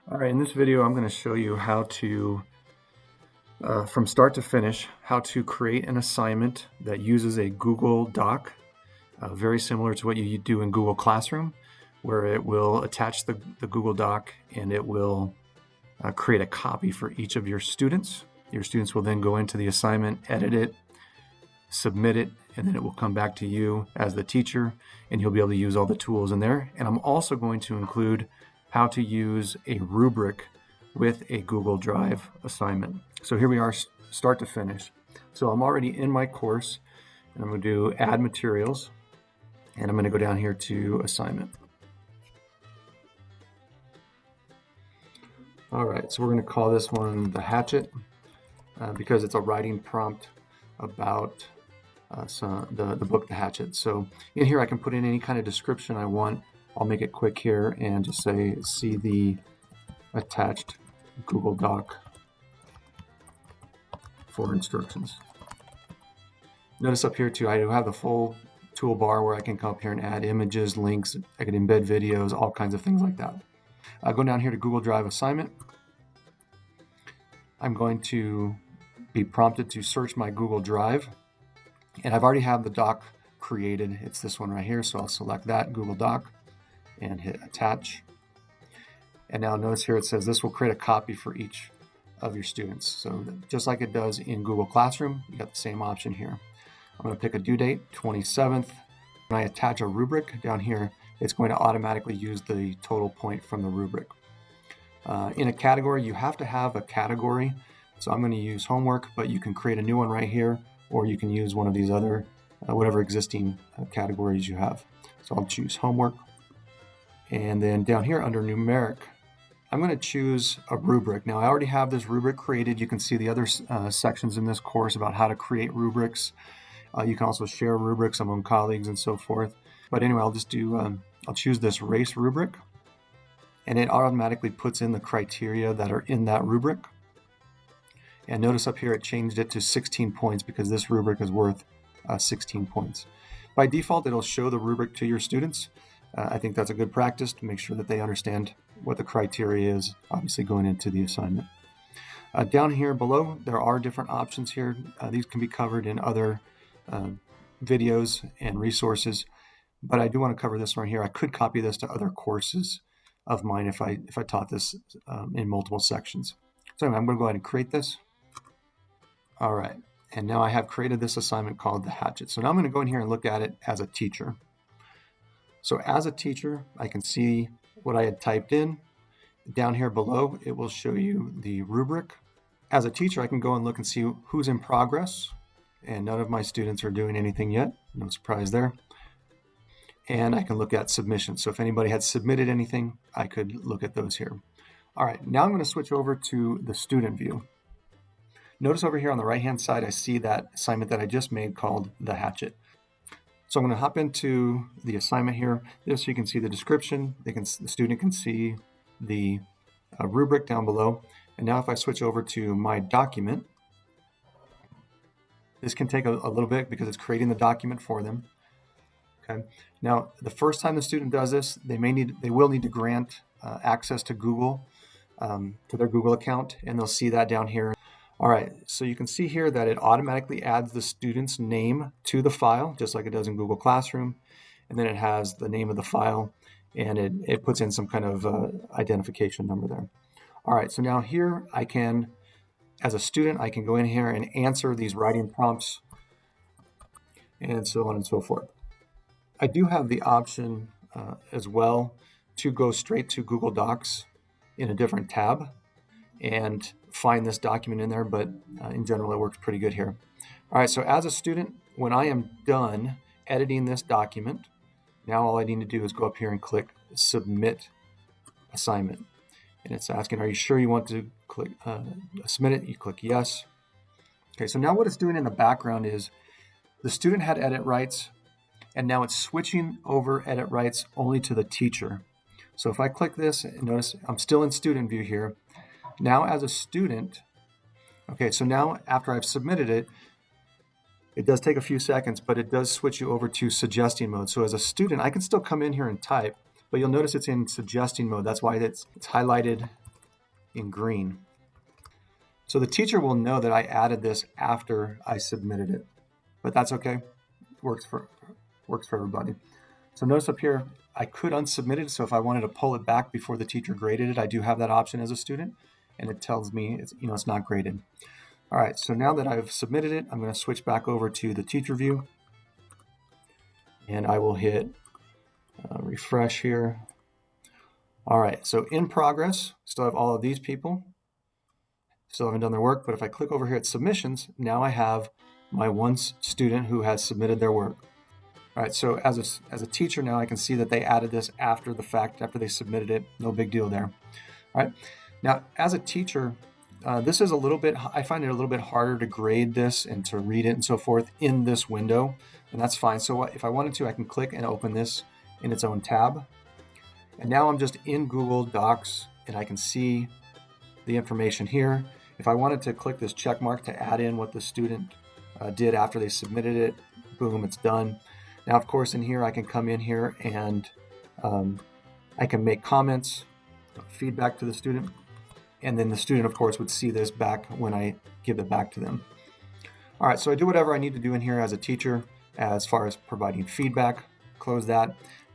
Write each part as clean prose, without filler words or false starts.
All right, in this video, I'm going to show you how to, from start to finish, how to create an assignment that uses a Google Doc, very similar to what you do in Google Classroom, where it will attach the Google Doc and it will create a copy for each of your students. Your students will then go into the assignment, edit it, submit it, and then it will come back to you as the teacher, and you'll be able to use all the tools in there. And I'm also going to include how to use a rubric with a Google Drive assignment. So here we are, start to finish. So I'm already in my course, and I'm going to do add materials, and I'm going to go down here to assignment. All right, so we're going to call this one the hatchet because it's a writing prompt about the book, The Hatchet. So in here I can put in any kind of description I want. I'll make it quick here and just say, see the attached Google Doc for instructions. Notice up here too, I do have the full toolbar where I can come up here and add images, links, I can embed videos, all kinds of things like that. I'll go down here to Google Drive assignment. I'm going to be prompted to search my Google Drive, and I've already have the doc created. It's this one right here, so I'll select that Google Doc and hit attach. And now notice here it says this will create a copy for each of your students. So just like it does in Google Classroom, you got the same option here. I'm going to pick a due date, 27th. When I attach a rubric down here, it's going to automatically use the total point from the rubric. In a category, you have to have a category. So I'm going to use homework, but you can create a new one right here, or you can use one of these other, whatever existing categories you have. So I'll choose homework. And then down here under numeric, I'm going to choose a rubric. Now I already have this rubric created. You can see the other sections in this course about how to create rubrics. You can also share rubrics among colleagues and so forth. But anyway, I'll just do, I'll choose this race rubric, and it automatically puts in the criteria that are in that rubric. And notice up here it changed it to 16 points because this rubric is worth 16 points. By default, it'll show the rubric to your students. I think that's a good practice to make sure that they understand what the criteria is, obviously going into the assignment. Down here below, there are different options here. These can be covered in other videos and resources, but I do want to cover this one here. I could copy this to other courses of mine if I taught this in multiple sections. So anyway, I'm going to go ahead and create this. All right, and now I have created this assignment called the hatchet. So now I'm going to go in here and look at it as a teacher. So as a teacher, I can see what I had typed in. Down here below, it will show you the rubric. As a teacher, I can go and look and see who's in progress, and none of my students are doing anything yet. No surprise there. And I can look at submissions. So if anybody had submitted anything, I could look at those here. All right, now I'm going to switch over to the student view. Notice over here on the right-hand side, I see that assignment that I just made called the hatchet. So I'm going to hop into the assignment here, just so you can see the description. The student can see the rubric down below. And now if I switch over to my document, this can take a little bit because it's creating the document for them. Okay. Now, the first time the student does this, they will need to grant access to Google, to their Google account, and they'll see that down here. All right, so you can see here that it automatically adds the student's name to the file, just like it does in Google Classroom. And then it has the name of the file, and it puts in some kind of identification number there. All right, so now here I can, as a student, I can go in here and answer these writing prompts and so on and so forth. I do have the option as well to go straight to Google Docs in a different tab and find this document in there, but in general, it works pretty good here. All right, so as a student, when I am done editing this document, now all I need to do is go up here and click Submit Assignment. And it's asking, are you sure you want to click submit it? You click yes. Okay, so now what it's doing in the background is the student had edit rights, and now it's switching over edit rights only to the teacher. So if I click this, notice I'm still in student view here. Now as a student, okay, so now after I've submitted it, it does take a few seconds, but it does switch you over to suggesting mode. So as a student, I can still come in here and type, but you'll notice it's in suggesting mode. That's why it's highlighted in green. So the teacher will know that I added this after I submitted it, but that's okay. Works for everybody. So notice up here, I could unsubmit it. So if I wanted to pull it back before the teacher graded it, I do have that option as a student, and it tells me it's not graded. All right, so now that I've submitted it, I'm going to switch back over to the teacher view, and I will hit refresh here. All right, so in progress, still have all of these people. Still haven't done their work, but if I click over here at submissions, now I have my one student who has submitted their work. All right, so as a teacher now, I can see that they added this after the fact, after they submitted it. No big deal there. All right, now as a teacher, this is I find it a little bit harder to grade this and to read it and so forth in this window, and that's fine. So if I wanted to, I can click and open this in its own tab. And now I'm just in Google Docs, and I can see the information here. If I wanted to click this check mark to add in what the student did after they submitted it, boom, it's done. Now, of course, in here, I can come in here and I can make comments, feedback to the student, and then the student, of course, would see this back when I give it back to them. All right, so I do whatever I need to do in here as a teacher as far as providing feedback, close that.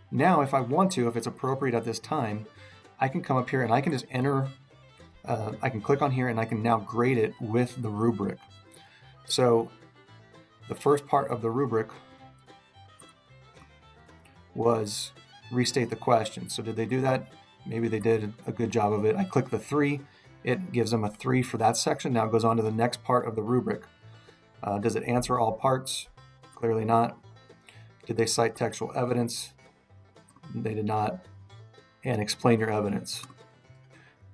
Now, if I want to, if it's appropriate at this time, I can come up here and I can just enter, I can click on here and I can now grade it with the rubric. So the first part of the rubric was restate the question. So did they do that? Maybe they did a good job of it. I click the 3, it gives them a 3 for that section. Now it goes on to the next part of the rubric. Does it answer all parts? Clearly not. Did they cite textual evidence? They did not. And explain your evidence.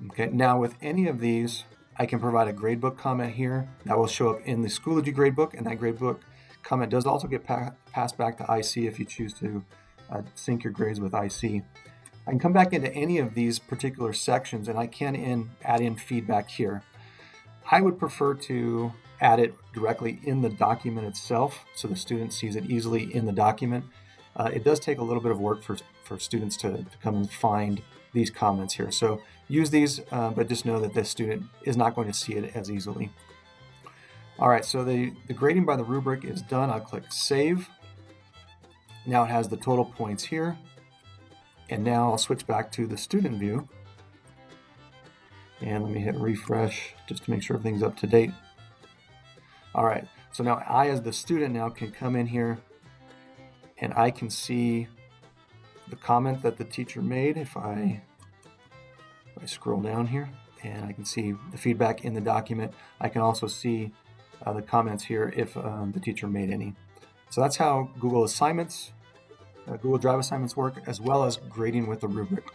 Okay, now with any of these, I can provide a gradebook comment here. That will show up in the Schoology gradebook, and that gradebook comment does also get passed back to IC if you choose to sync your grades with IC. I can come back into any of these particular sections, and I can add in feedback here. I would prefer to add it directly in the document itself so the student sees it easily in the document. It does take a little bit of work for students to come and find these comments here. So use these, but just know that the student is not going to see it as easily. All right, so the grading by the rubric is done. I'll click Save. Now it has the total points here. And now I'll switch back to the student view. And let me hit refresh just to make sure everything's up to date. All right, so now I, as the student, now can come in here and I can see the comment that the teacher made if I scroll down here, and I can see the feedback in the document. I can also see the comments here if the teacher made any. So that's how Google Drive assignments work, as well as grading with the rubric.